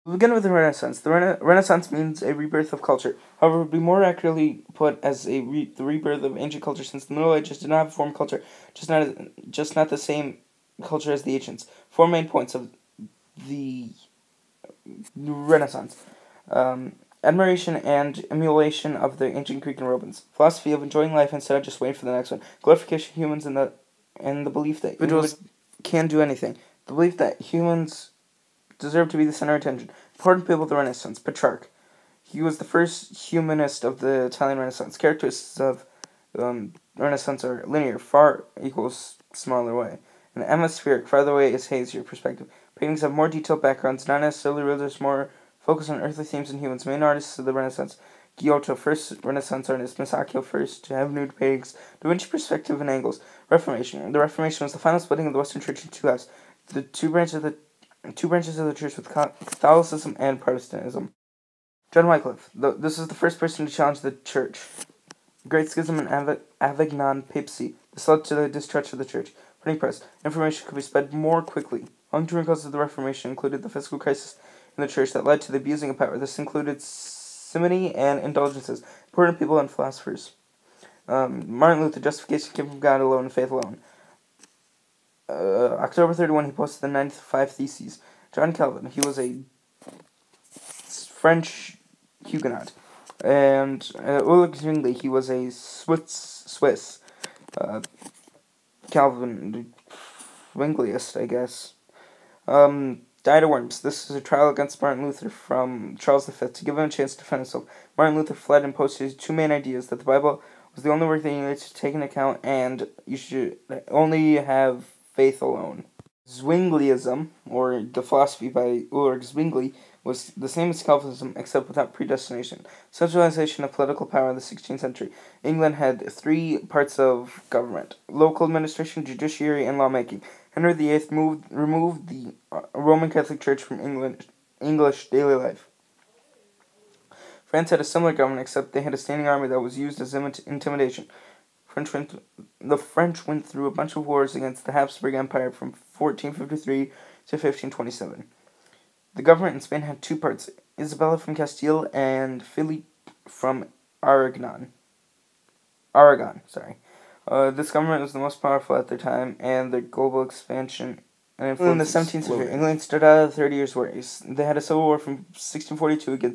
We'll begin with the Renaissance. The Renaissance means a rebirth of culture. However, it would be more accurately put as the rebirth of ancient culture, since the Middle Ages did not have a form culture, just not the same culture as the ancients. Four main points of the Renaissance: admiration and emulation of the ancient Greek and Romans, philosophy of enjoying life instead of just waiting for the next one, glorification of humans, and the belief that individuals can do anything, the belief that humans deserve to be the center of attention. Important people of the Renaissance: Petrarch. He was the first humanist of the Italian Renaissance. Characteristics of Renaissance are linear, far equals smaller way, and atmospheric, farther away is hazier perspective. Paintings have more detailed backgrounds, not necessarily religious, more focused on earthly themes and humans. Main artists of the Renaissance: Giotto, first Renaissance artist; Masaccio, first to have nude paintings; Da Vinci, perspective and angles. Reformation. The Reformation was the final splitting of the Western Church into two halves. The two branches of the church with Catholicism and Protestantism. John Wycliffe. This is the first person to challenge the church. Great Schism and Avignon Papacy. This led to the distrust of the church. Printing press. Information could be spread more quickly. Long-term causes of the Reformation included the fiscal crisis in the church that led to the abusing of power. This included simony and indulgences. Important people and philosophers. Martin Luther. Justification came from God alone and faith alone. October 31, he posted the 95 Theses. John Calvin, he was a French Huguenot. And Ulrich Zwingli, he was a Swiss Calvin, Zwingliist, I guess. Died of worms. This is a trial against Martin Luther from Charles V to give him a chance to defend himself. Martin Luther fled and posted his two main ideas: that the Bible was the only work that you needed to take into account, and you should only have faith alone. Zwingliism, or the philosophy by Ulrich Zwingli, was the same as Calvinism, except without predestination. Centralization of political power in the 16th century. England had three parts of government: local administration, judiciary, and lawmaking. Henry VIII removed the Roman Catholic Church from English daily life. France had a similar government, except they had a standing army that was used as intimidation. The French went through a bunch of wars against the Habsburg Empire from 1453 to 1527. The government in Spain had two parts: Isabella from Castile and Philippe from Aragon. This government was the most powerful at their time, and their global expansion and influence in the 17th century. England stood out of the 30 Years' War. They had a civil war from 1642 to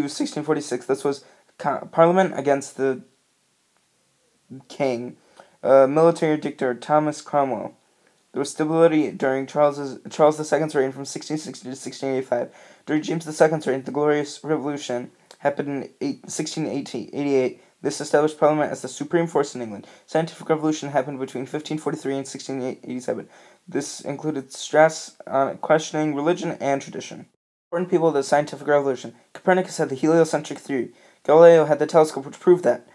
1646. This was Parliament against the King, military dictator Thomas Cromwell. There was stability during Charles II's reign from 1660 to 1685. During James II's reign, the Glorious Revolution happened in 1688. This established Parliament as the supreme force in England. Scientific revolution happened between 1543 and 1687. This included stress on questioning religion and tradition. Important people of the scientific revolution. Copernicus had the heliocentric theory. Galileo had the telescope, which proved that.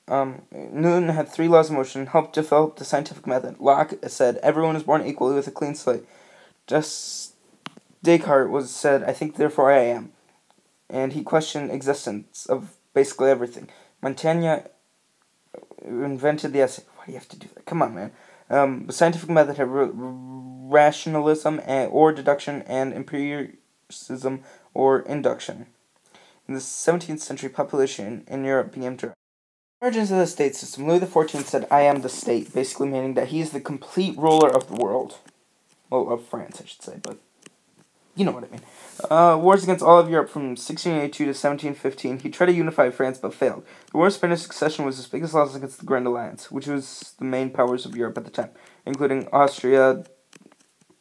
Newton had three laws of motion and helped develop the scientific method. Locke said everyone is born equally with a clean slate. Just Descartes said, "I think, therefore I am," and he questioned existence of basically everything. Montaigne invented the essay. Why do you have to do that? Come on, man. The scientific method had rationalism or deduction, and empiricism or induction. In the 17th century, population in Europe began to origins of the state system. Louis XIV said, "I am the state," basically meaning that he is the complete ruler of the world. Well, of France, I should say, but you know what I mean. Wars against all of Europe from 1682 to 1715. He tried to unify France, but failed. The War of Spanish Succession was his biggest loss against the Grand Alliance, which was the main powers of Europe at the time, including Austria,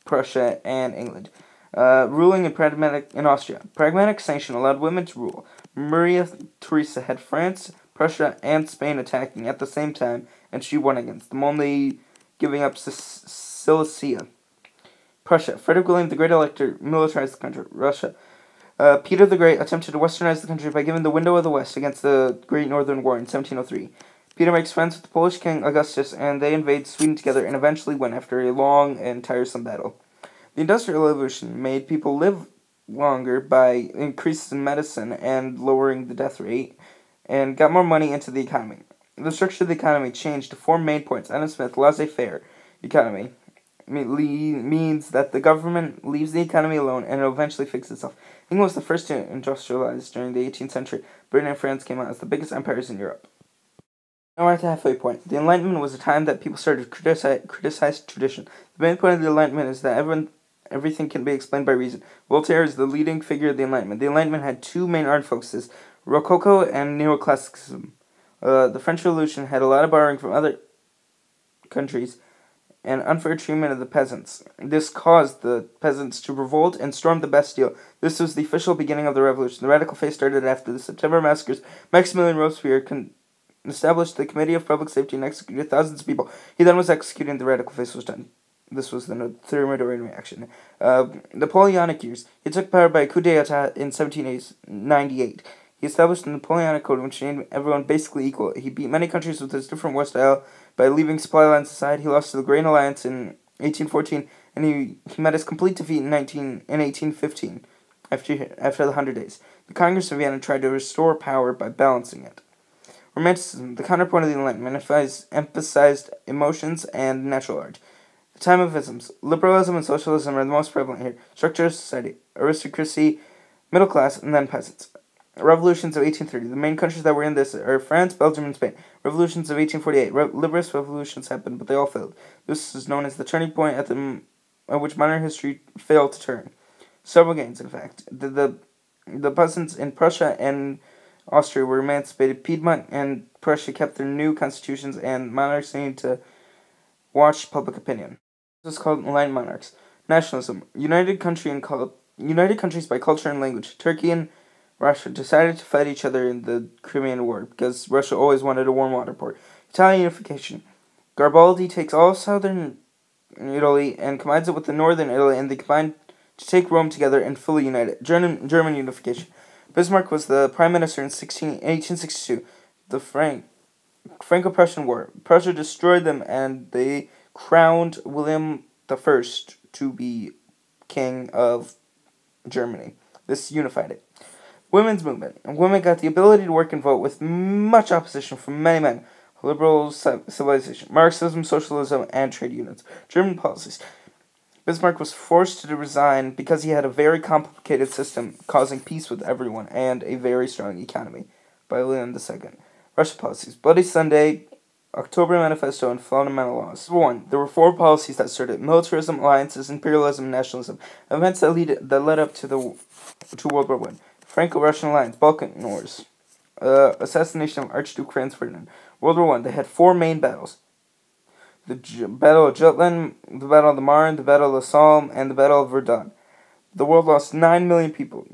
Prussia, and England. Ruling in Austria. Pragmatic sanction allowed women to rule. Maria Theresa had France, Prussia, and Spain attacking at the same time, and she won against them, only giving up Silesia. Prussia. Frederick William the Great Elector militarized the country. Russia. Peter the Great attempted to westernize the country by giving the window of the West against the Great Northern War in 1703. Peter makes friends with the Polish king Augustus, and they invade Sweden together and eventually win after a long and tiresome battle. The Industrial Revolution made people live longer by increases in medicine and lowering the death rate, and got more money into the economy. The structure of the economy changed to four main points. Adam Smith, laissez-faire economy. means that the government leaves the economy alone and it will eventually fix itself. England was the first to industrialize during the 18th century. Britain and France came out as the biggest empires in Europe. Now we're at the halfway point. The Enlightenment was a time that people started to criticize tradition. The main point of the Enlightenment is that everything can be explained by reason. Voltaire is the leading figure of the Enlightenment. The Enlightenment had two main art focuses, Rococo and Neoclassicism. The French Revolution had a lot of borrowing from other countries and unfair treatment of the peasants. This caused the peasants to revolt and storm the Bastille. This was the official beginning of the revolution. The radical phase started after the September massacres. Maximilian Robespierre established the Committee of Public Safety and executed thousands of people. He then was executed and the radical phase was done. This was the Thermidorian reaction. Napoleonic years. He took power by a coup d'etat in 1798. He established the Napoleonic Code, which made everyone basically equal. He beat many countries with his different war style by leaving supply lines aside. He lost to the Grand Alliance in 1814, and he met his complete defeat in 1815, after the 100 Days. The Congress of Vienna tried to restore power by balancing it. Romanticism, the counterpoint of the Enlightenment, emphasized emotions and natural art. The time of isms. Liberalism and socialism are the most prevalent here. Structure of society, aristocracy, middle class, and then peasants. Revolutions of 1830. The main countries that were in this are France, Belgium, and Spain. Revolutions of 1848. Liberalist revolutions happened, but they all failed. This is known as the turning point at which modern history failed to turn. Several gains, in fact. The peasants in Prussia and Austria were emancipated. Piedmont and Prussia kept their new constitutions, and monarchs needed to watch public opinion. This is called Enlightened monarchs. Nationalism. United countries by culture and language. Turkey and Russia decided to fight each other in the Crimean War because Russia always wanted a warm water port. Italian unification. Garibaldi takes all southern Italy and combines it with the northern Italy, and they combine to take Rome together and fully unite it. German unification. Bismarck was the prime minister in 1862. The Franco-Prussian War. Prussia destroyed them, and they crowned William I to be king of Germany. This unified it. Women's movement. Women got the ability to work and vote with much opposition from many men. Liberal civilization. Marxism, socialism, and trade unions. German policies. Bismarck was forced to resign because he had a very complicated system causing peace with everyone and a very strong economy. By Leon II. Russia policies. Bloody Sunday, October Manifesto, and fundamental laws. 1. There were 4 policies that started: militarism, alliances, imperialism, nationalism. Events that led up to World War I. Franco-Russian alliance, Balkan Wars, assassination of Archduke Franz Ferdinand. World War I. They had 4 main battles: the Battle of Jutland, the Battle of the Marne, the Battle of the Somme, and the Battle of Verdun. The world lost 9 million people.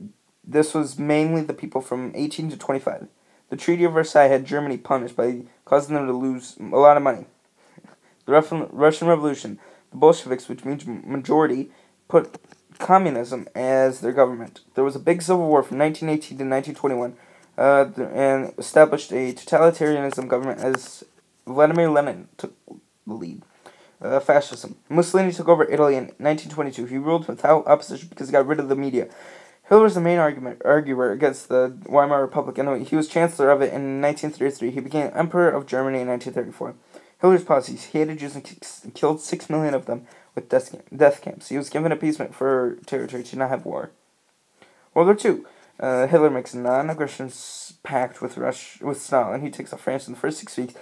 This was mainly the people from 18 to 25. The Treaty of Versailles had Germany punished by causing them to lose a lot of money. The Russian Revolution. The Bolsheviks, which means majority, put communism as their government. There was a big civil war from 1918 to 1921, and established a totalitarianism government as Vladimir Lenin took the lead. Fascism. Mussolini took over Italy in 1922. He ruled without opposition because he got rid of the media. Hitler was the main arguer against the Weimar Republic, and he was chancellor of it in 1933. He became emperor of Germany in 1934. Hitler's policies. He hated Jews and killed 6 million of them with death camps. He was given appeasement for territory to not have war. World War II. Hitler makes a non-aggression pact with Stalin. He takes off France in the first 6 weeks,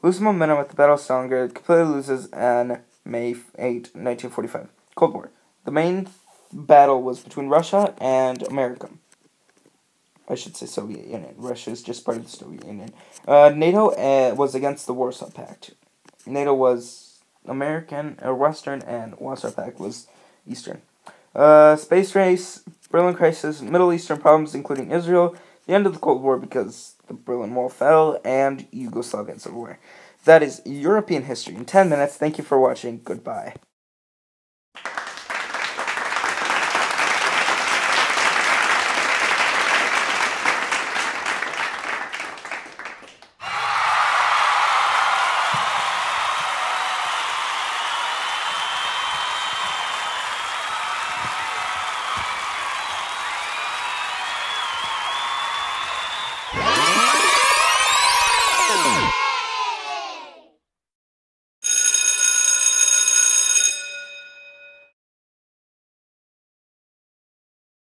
loses momentum at the Battle of Stalingrad, completely loses on May 8, 1945. Cold War. The main battle was between Russia and America. I should say Soviet Union. Russia is just part of the Soviet Union. NATO was against the Warsaw Pact. NATO was American or Western, and Warsaw Pact was Eastern. Space race, Berlin crisis, Middle Eastern problems, including Israel, the end of the Cold War because the Berlin Wall fell, and Yugoslavian Civil War. That is European history in 10 minutes. Thank you for watching. Goodbye.